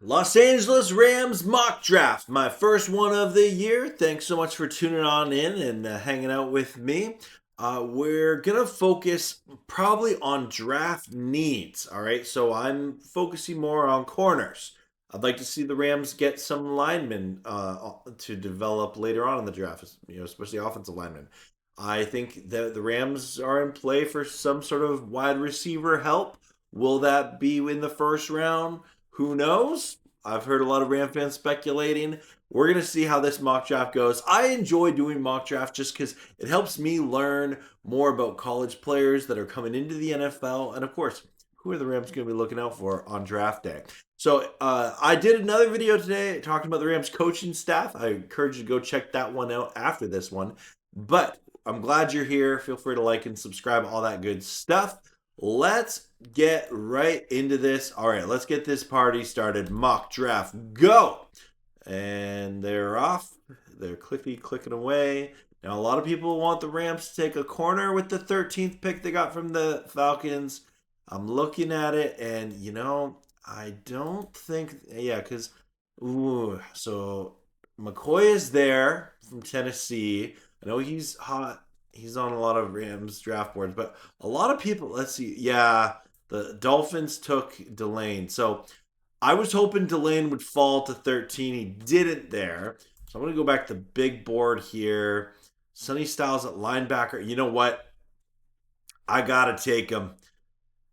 Los Angeles Rams mock draft, my first one of the year. Thanks so much for tuning on in and hanging out with me. We're going to focus probably on draft needs. All right. So I'm focusing more on corners. I'd like to see the Rams get some linemen to develop later on in the draft, especially offensive linemen. I think that the Rams are in play for some sort of wide receiver help. Will that be in the first round? Who knows? I've heard a lot of Ram fans speculating. We're going to see how this mock draft goes. I enjoy doing mock draft just because it helps me learn more about college players that are coming into the NFL. And of course, who are the Rams going to be looking out for on draft day? So I did another video today talking about the Rams coaching staff. I encourage you to go check that one out after this one. But I'm glad you're here. Feel free to like and subscribe, all that good stuff. Let's get right into this. All right, let's get this party started. Mock draft, go! And they're off. They're clicking away. Now, a lot of people want the Rams to take a corner with the 13th pick they got from the Falcons. I'm looking at it, and, I don't think, because, so McCoy is there from Tennessee. I know he's hot. He's on a lot of Rams draft boards, but a lot of people, let's see. Yeah, the Dolphins took Delane. So I was hoping Delane would fall to 13. He didn't there. So I'm going to go back to the big board here. Sonny Styles at linebacker. You know what? I got to take him.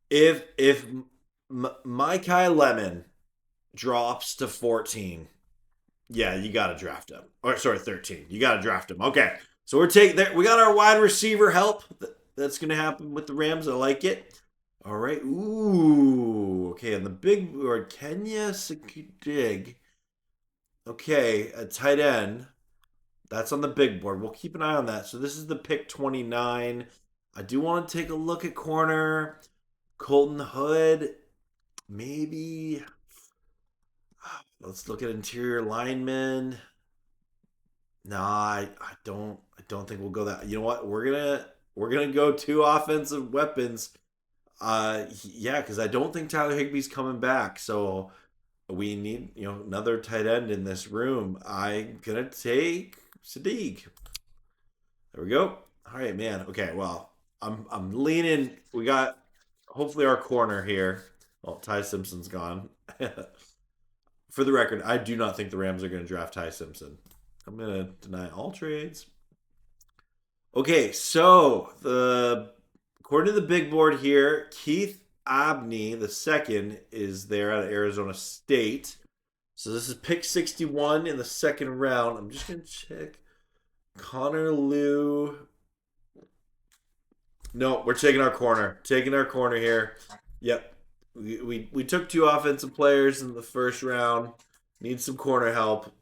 If Makai Lemon drops to 14, yeah, you got to draft him. Or sorry, 13. You got to draft him. Okay. So we got our wide receiver help. That's going to happen with the Rams. I like it. All right. Ooh. Okay, on the big board, Kenya Sikudig. Okay, a tight end. That's on the big board. We'll keep an eye on that. So this is the pick 29. I do want to take a look at corner. Colton Hood. Maybe. Let's look at interior linemen. No, I don't think we'll go that. You know what? We're gonna go two offensive weapons. Yeah, because I don't think Tyler Higbee's coming back. So we need another tight end in this room. I'm gonna take Sadiq. There we go. All right, man. Okay, well, I'm leaning. We got hopefully our corner here. Well, Ty Simpson's gone. For the record, I do not think the Rams are going to draft Ty Simpson. I'm going to deny all trades. Okay, so according to the big board here, Keith Abney, the second, is there out of Arizona State. So this is pick 61 in the second round. I'm just going to check. Connor Liu. No, we're taking our corner. Taking our corner here. Yep. We took two offensive players in the first round. Need some corner help.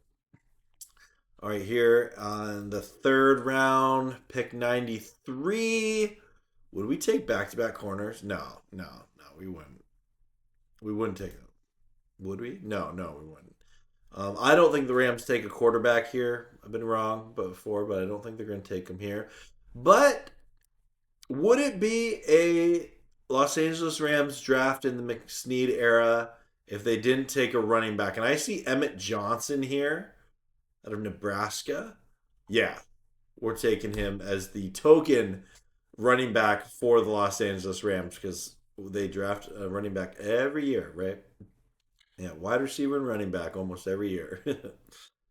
All right, here on the third round, pick 93. Would we take back-to-back corners? No, we wouldn't. We wouldn't take them. Would we? No, we wouldn't. I don't think the Rams take a quarterback here. I've been wrong before, but I don't think they're going to take him here. But would it be a Los Angeles Rams draft in the McSnead era if they didn't take a running back? And I see Emmett Johnson here out of Nebraska. Yeah, we're taking him as the token running back for the Los Angeles Rams because they draft a running back every year, right? Yeah, wide receiver and running back almost every year.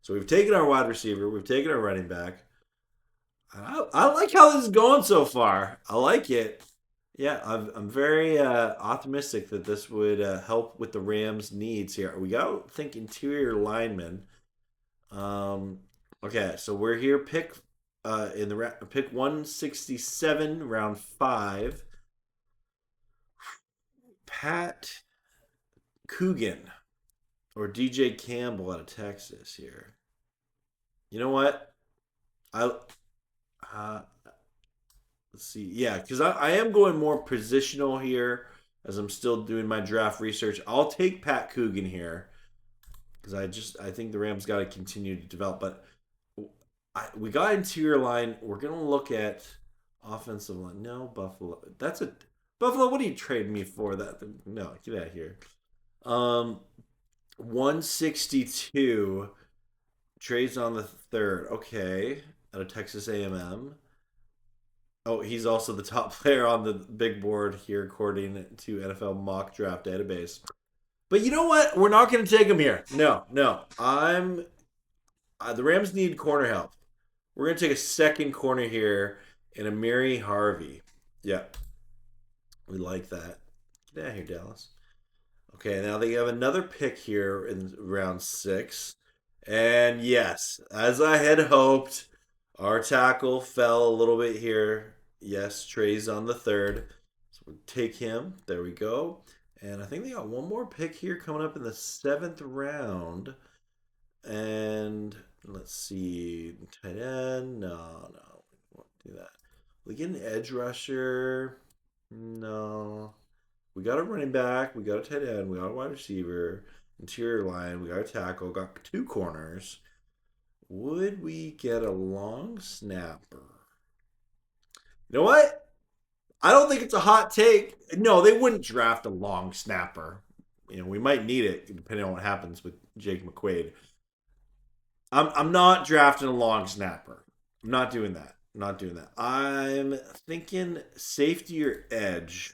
So we've taken our wide receiver, we've taken our running back. I like how this is going so far. I like it. Yeah, I'm very optimistic that this would help with the Rams' needs here. We got to think interior linemen. Okay, so we're here. Pick 167, round 5. Pat Coogan or DJ Campbell out of Texas here. You know what? Let's see. Yeah, because I am going more positional here as I'm still doing my draft research. I'll take Pat Coogan here because I think the Rams got to continue to develop. But we got interior line. We're gonna look at offensive line. No, Buffalo. Buffalo. What are you trading me for? No, get out of here. 162. Trades on the third. Okay. Out of Texas A&M. Oh, he's also the top player on the big board here, according to NFL Mock Draft Database. But you know what? We're not going to take him here. No, no. The Rams need corner help. We're going to take a second corner here in Amiri Harvey. Yeah, we like that. Get out of here, Dallas. Okay, now they have another pick here in round 6. And yes, as I had hoped, our tackle fell a little bit here. Yes, Trey's on the third. So we'll take him. There we go. And I think they got one more pick here coming up in the 7th round. And let's see. Tight end. No. We won't do that. We get an edge rusher. No. We got a running back. We got a tight end. We got a wide receiver. Interior line. We got a tackle. Got 2 corners. Would we get a long snapper? You know what? I don't think it's a hot take. No, they wouldn't draft a long snapper. We might need it depending on what happens with Jake McQuaid. I'm not drafting a long snapper. I'm not doing that. I'm thinking safety or edge.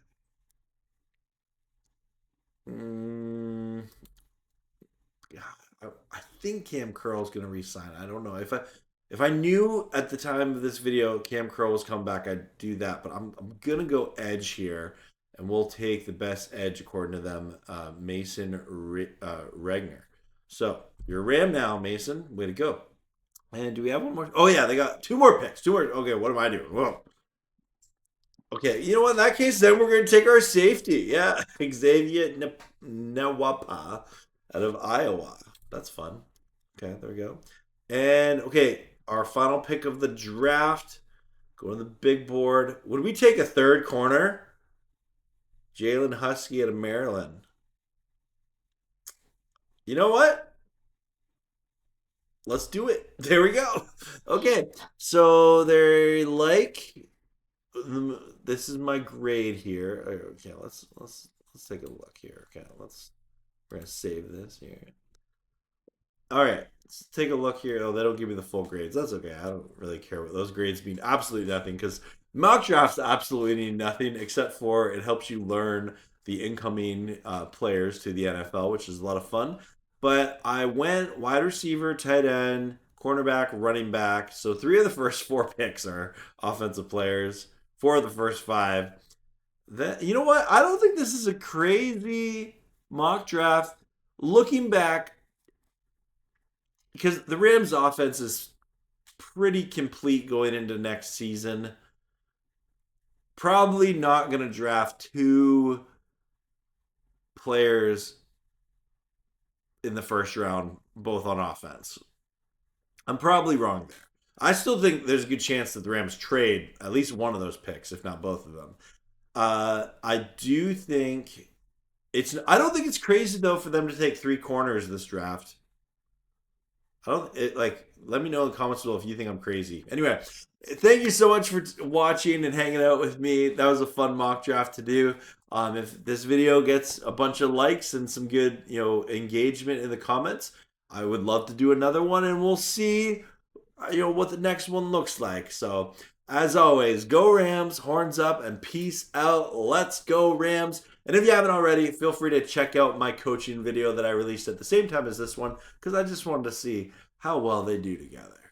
I think Cam Curl's going to resign. I don't know. If I knew at the time of this video Cam Curl was coming back, I'd do that. But I'm going to go edge here, and we'll take the best edge according to them, Mason Regner. So you're a Ram now, Mason. Way to go. And do we have one more? Oh, yeah, they got 2 more picks. 2 more. Okay, what am I doing? Whoa. Okay, you know what? In that case, then we're going to take our safety. Yeah, Xavier Nawapa out of Iowa. That's fun. Okay, there we go. And, okay, our final pick of the draft. Go to the big board. Would we take a third corner? Jalen Husky out of Maryland. You know what? Let's do it. There we go. Okay, so they're like... This is my grade here. Okay, let's take a look here. Okay, we're gonna save this here. All right, let's take a look here. Oh, that'll give me the full grades. That's okay. I don't really care what those grades mean. Absolutely nothing, because mock drafts absolutely mean nothing except for it helps you learn the incoming players to the NFL, which is a lot of fun. But I went wide receiver, tight end, cornerback, running back. So 3 of the first 4 picks are offensive players. 4 of the first 5. You know what? I don't think this is a crazy mock draft. Looking back, because the Rams' offense is pretty complete going into next season. Probably not going to draft 2 players in the first round, both on offense. I'm probably wrong there. I still think there's a good chance that the Rams trade at least one of those picks, if not both of them. I do think I don't think it's crazy though for them to take 3 corners this draft. Let me know in the comments below if you think I'm crazy. Anyway, thank you so much for watching and hanging out with me. That was a fun mock draft to do. If this video gets a bunch of likes and some good, engagement in the comments, I would love to do another one, and we'll see what the next one looks like. So as always, go Rams, horns up, and peace out. Let's go Rams. And if you haven't already, feel free to check out my coaching video that I released at the same time as this one, because I just wanted to see how well they do together.